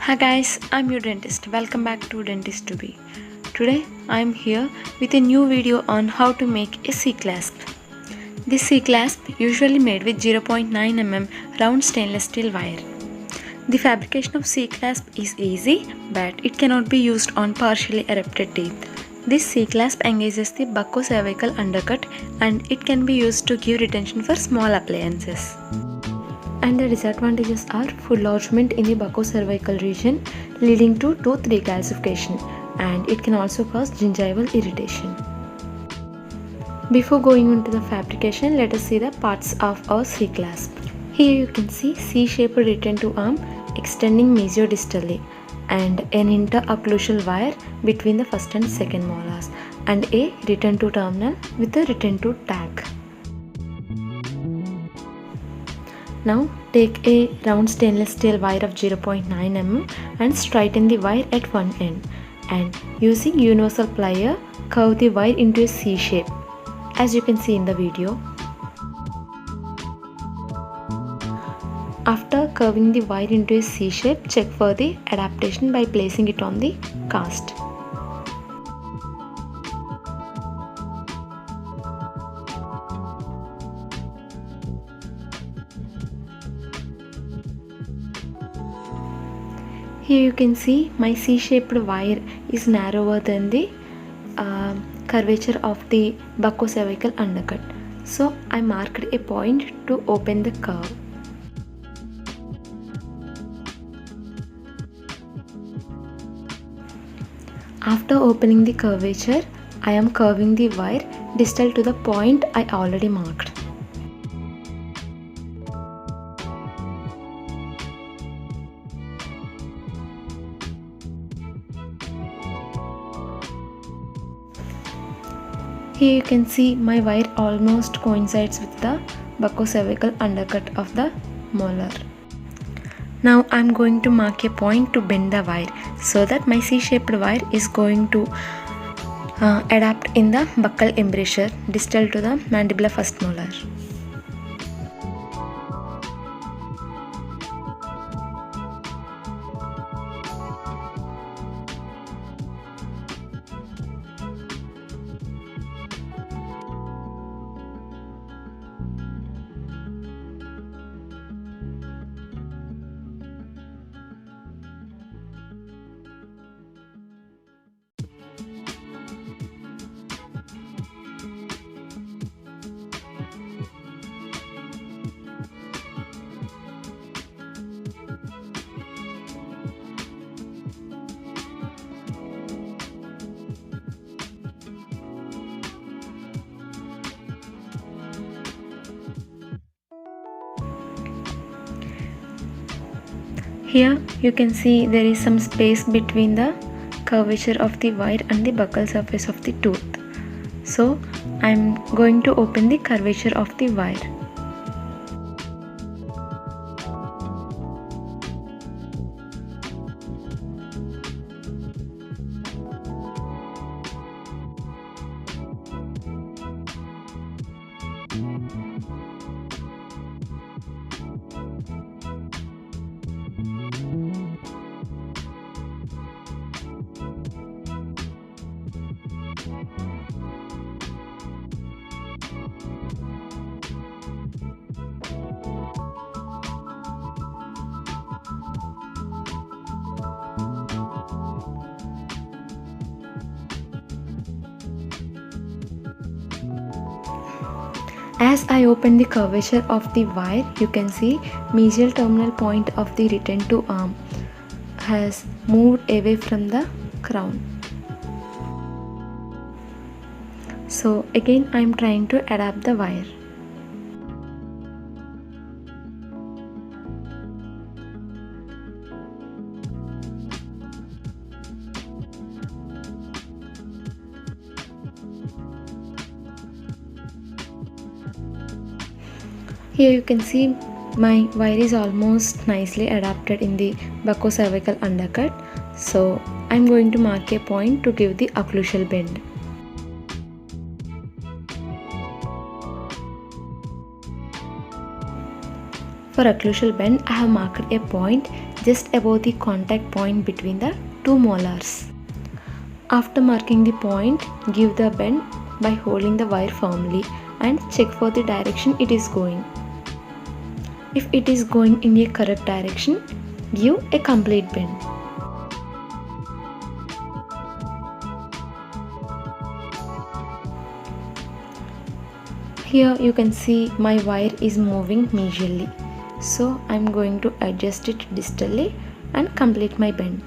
Hi guys, I'm your dentist. Welcome back to Dentist to Be. Today I'm here with a new video on how to make a C-clasp. This C-clasp usually made with 0.9 mm round stainless steel wire. The fabrication of C-clasp is easy, but it cannot be used on partially erupted teeth. This C-clasp engages the buccocervical undercut and it can be used to give retention for small appliances. And the disadvantages are full lodgement in the buccocervical region, leading to tooth recalcification, and it can also cause gingival irritation. Before going into the fabrication, let us see the parts of our C-clasp. Here you can see C-shaped retentive arm extending mesiodistally and an interocclusal wire between the first and second molars and a retentive terminal with a retentive tag. Now take a round stainless steel wire of 0.9 mm and straighten the wire at one end, and using universal plier curve the wire into a C shape as you can see in the video. After curving the wire into a C shape, check for the adaptation by placing it on the cast. Here you can see my C-shaped wire is narrower than the curvature of the buccocervical undercut. So I marked a point to open the curve. After opening the curvature, I am curving the wire distal to the point I already marked. Here you can see my wire almost coincides with the buccocervical undercut of the molar. Now I am going to mark a point to bend the wire so that my C-shaped wire is going to adapt in the buccal embrasure distal to the mandibular first molar. Here you can see there is some space between the curvature of the wire and the buccal surface of the tooth. So I am going to open the curvature of the wire. As I open the curvature of the wire, you can see mesial terminal point of the retentive arm has moved away from the crown. So again I am trying to adapt the wire. Here you can see my wire is almost nicely adapted in the buccocervical undercut. So I am going to mark a point to give the occlusal bend. For occlusal bend, I have marked a point just above the contact point between the two molars. After marking the point, give the bend by holding the wire firmly and check for the direction it is going. If it is going in a correct direction, give a complete bend. Here you can see my wire is moving medially, so I am going to adjust it distally and complete my bend.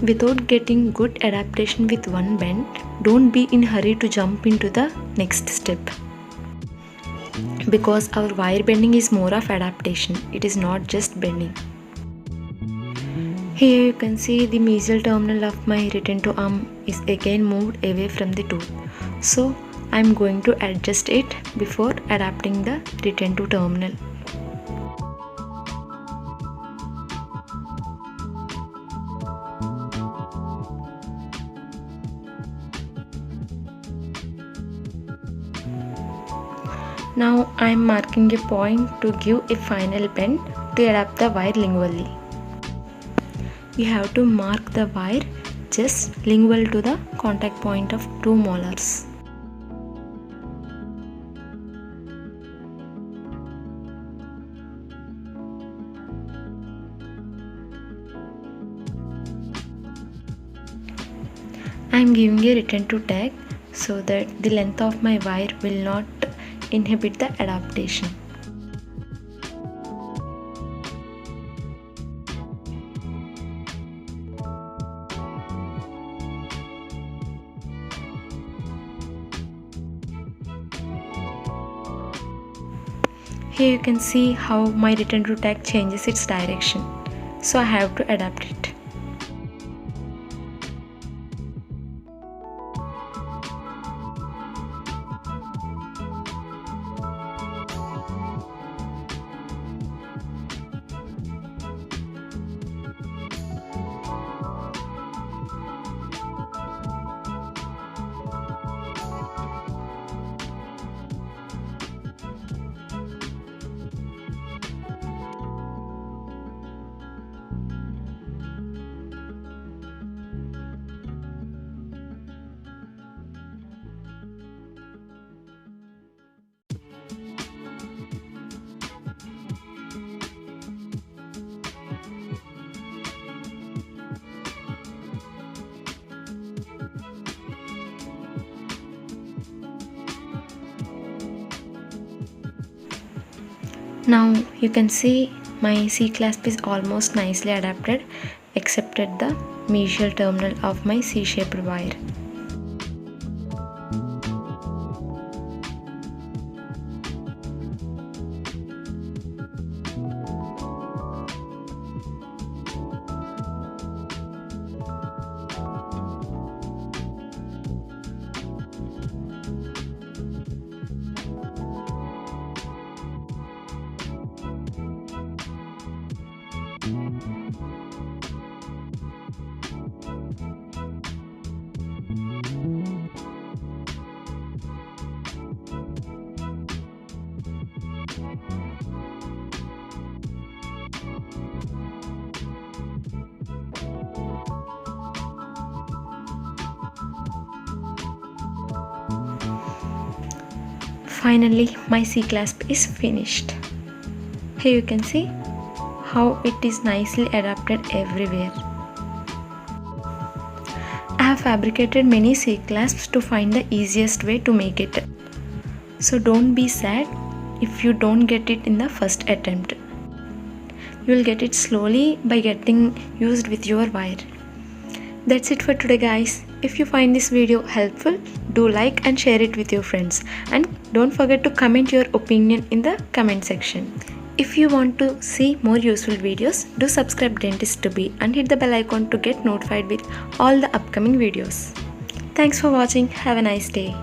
Without getting good adaptation with one bend, don't be in a hurry to jump into the next step. Because our wire bending is more of adaptation, it is not just bending. Here you can see the mesial terminal of my return to arm is again moved away from the tool. So I am going to adjust it before adapting the return to terminal. Now I am marking a point to give a final bend to adapt the wire lingually. We have to mark the wire just lingual to the contact point of two molars. I am giving a return to tag so that the length of my wire will not inhibit the adaptation. Here you can see how my return to tag changes its direction, so I have to adapt it. Now you can see my C clasp is almost nicely adapted except at the mesial terminal of my C-shaped wire. Finally, my C clasp is finished. Here you can see how it is nicely adapted everywhere. I have fabricated many C clasps to find the easiest way to make it. So don't be sad if you don't get it in the first attempt. You will get it slowly by getting used with your wire. That's it for today, guys. If you find this video helpful, do like and share it with your friends, and don't forget to comment your opinion in the comment section. If you want to see more useful videos, do subscribe Dentist to Be and hit the bell icon to get notified with all the upcoming videos. Thanks for watching. Have a nice day.